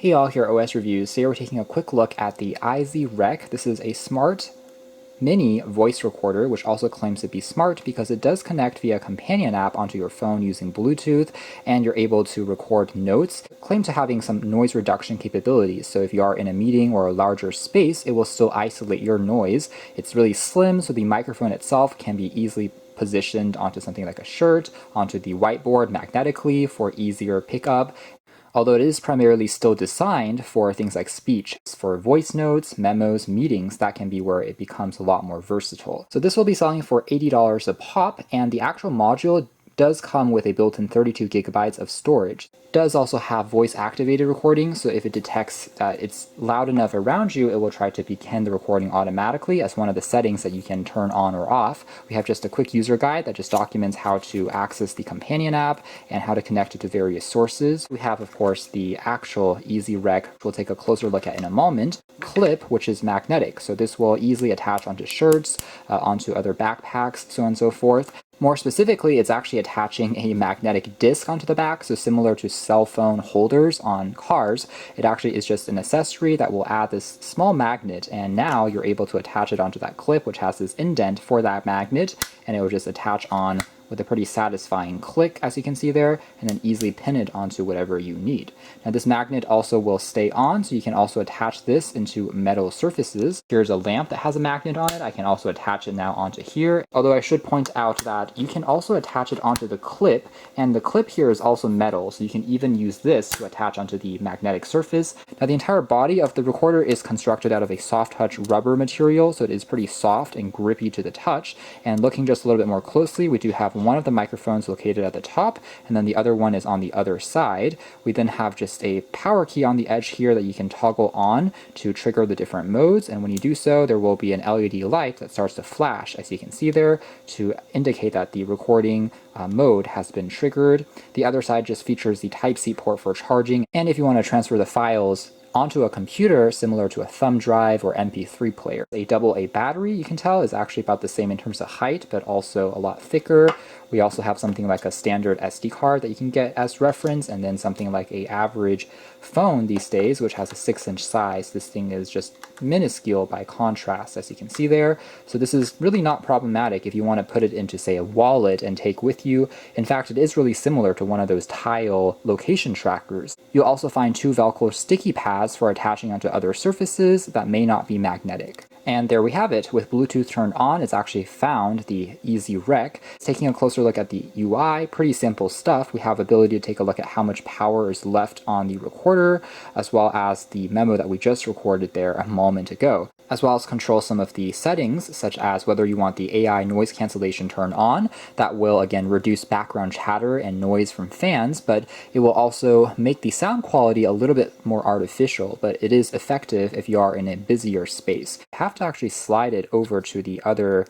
Hey all, here at OS Reviews. Today we're taking a quick look at the iZYREC. This is a smart mini voice recorder, which also claims to be smart because it does connect via companion app onto your phone using Bluetooth, and you're able to record notes. Claim to having some noise reduction capabilities, so if you are in a meeting or a larger space, it will still isolate your noise. It's really slim, so the microphone itself can be easily positioned onto something like a shirt, onto the whiteboard magnetically for easier pickup. Although it is primarily still designed for things like speech. For voice notes, memos, meetings, that can be where it becomes a lot more versatile. So this will be selling for $80 a pop, and the actual module does come with a built-in 32 gigabytes of storage. It does also have voice-activated recording, so if it detects that it's loud enough around you, it will try to begin the recording automatically as one of the settings that you can turn on or off. We have just a quick user guide that just documents how to access the companion app and how to connect it to various sources. We have, of course, the actual iZYREC, which we'll take a closer look at in a moment. Clip, which is magnetic, so this will easily attach onto shirts, onto other backpacks, so on and so forth. More specifically, it's actually attaching a magnetic disc onto the back, so similar to cell phone holders on cars. It actually is just an accessory that will add this small magnet, and now you're able to attach it onto that clip, which has this indent for that magnet, and it will just attach on with a pretty satisfying click, as you can see there, and then easily pin it onto whatever you need. Now this magnet also will stay on, so you can also attach this into metal surfaces. Here's a lamp that has a magnet on it. I can also attach it now onto here, although I should point out that you can also attach it onto the clip, and the clip here is also metal, so you can even use this to attach onto the magnetic surface. Now the entire body of the recorder is constructed out of a soft touch rubber material, so it is pretty soft and grippy to the touch, and looking just a little bit more closely, we do have one of the microphones located at the top, and then the other one is on the other side. We then have just a power key on the edge here that you can toggle on to trigger the different modes, and when you do so, there will be an LED light that starts to flash, as you can see there, to indicate that the recording mode has been triggered. The other side just features the Type-C port for charging, and if you want to transfer the files onto a computer similar to a thumb drive or MP3 player. A AA battery, you can tell, is actually about the same in terms of height, but also a lot thicker. We also have something like a standard SD card that you can get as reference, and then something like a average phone these days, which has a 6-inch size. This thing is just minuscule by contrast, as you can see there. So this is really not problematic if you want to put it into, say, a wallet and take with you. In fact, it is really similar to one of those Tile location trackers. You'll also find 2 Velcro sticky pads for attaching onto other surfaces that may not be magnetic. And there we have it. With Bluetooth turned on, it's actually found the iZYREC. Taking a closer look at the UI, pretty simple stuff. We have ability to take a look at how much power is left on the recorder, as well as the memo that we just recorded there a moment ago, as well as control some of the settings, such as whether you want the AI noise cancellation turned on. That will, again, reduce background chatter and noise from fans, but it will also make the sound quality a little bit more artificial, but it is effective if you are in a busier space. You have to actually slide it over to the other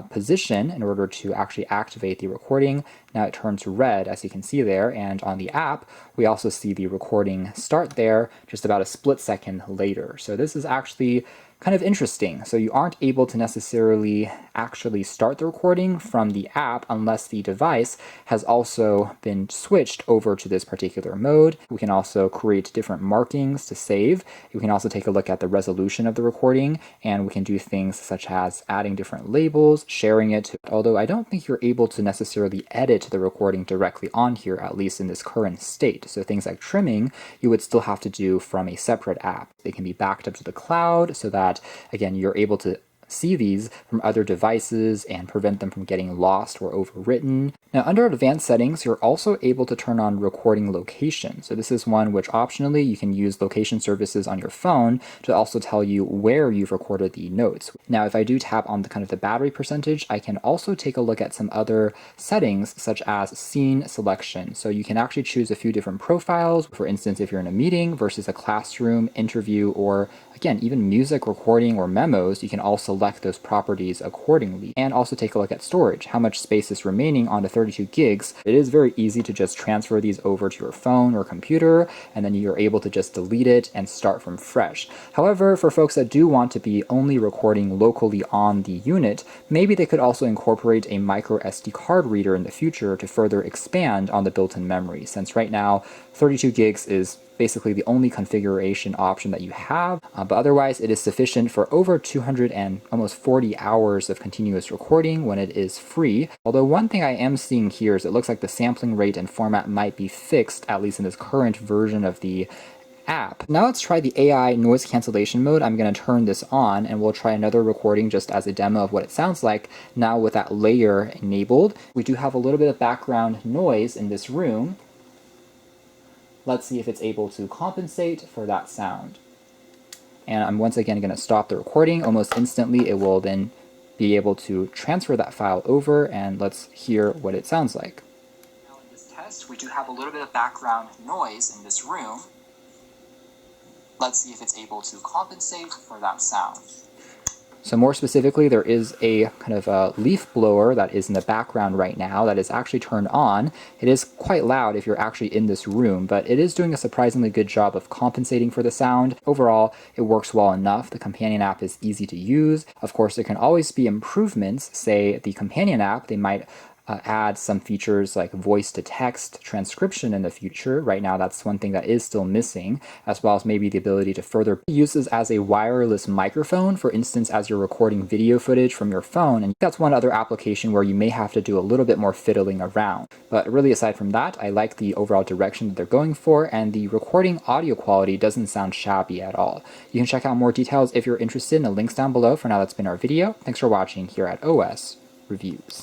position in order to actually activate the recording. Now it turns red, as you can see there, and on the app we also see the recording start there just about a split second later. So this is actually kind of interesting. So you aren't able to necessarily actually start the recording from the app unless the device has also been switched over to this particular mode. We can also create different markings to save. We can also take a look at the resolution of the recording, and we can do things such as adding different labels, sharing it, although I don't think you're able to necessarily edit the recording directly on here, at least in this current state. So things like trimming, you would still have to do from a separate app. They can be backed up to the cloud so that, again, you're able to see these from other devices and prevent them from getting lost or overwritten. Now, under advanced settings, you're also able to turn on recording location. So this is one which optionally you can use location services on your phone to also tell you where you've recorded the notes. Now, if I do tap on the kind of the battery percentage, I can also take a look at some other settings such as scene selection. So you can actually choose a few different profiles. For instance, if you're in a meeting versus a classroom, interview, or again, even music recording or memos, you can also select those properties accordingly. And also take a look at storage, how much space is remaining on the 32 gigs. It is very easy to just transfer these over to your phone or computer, and then you're able to just delete it and start from fresh. However, for folks that do want to be only recording locally on the unit, maybe they could also incorporate a micro SD card reader in the future to further expand on the built-in memory, since right now 32 gigs is basically the only configuration option that you have, but otherwise it is sufficient for over 200 and almost 40 hours of continuous recording when it is free. Although one thing I am seeing here is it looks like the sampling rate and format might be fixed, at least in this current version of the app. Now let's try the AI noise cancellation mode. I'm going to turn this on and we'll try another recording just as a demo of what it sounds like now with that layer enabled. We do have a little bit of background noise in this room. Let's see if it's able to compensate for that sound. And I'm once again going to stop the recording. Almost instantly it will then be able to transfer that file over, and let's hear what it sounds like. Now in this test we do have a little bit of background noise in this room. Let's see if it's able to compensate for that sound. So more specifically, there is a kind of a leaf blower that is in the background right now that is actually turned on. It is quite loud if you're actually in this room, but it is doing a surprisingly good job of compensating for the sound. Overall, it works well enough. The companion app is easy to use. Of course, there can always be improvements. Say the companion app, they might add some features like voice-to-text transcription in the future. Right now, that's one thing that is still missing, as well as maybe the ability to further use this as a wireless microphone, for instance, as you're recording video footage from your phone. And that's one other application where you may have to do a little bit more fiddling around. But really, aside from that, I like the overall direction that they're going for, and the recording audio quality doesn't sound shabby at all. You can check out more details if you're interested in the links down below. For now, that's been our video. Thanks for watching here at OS Reviews.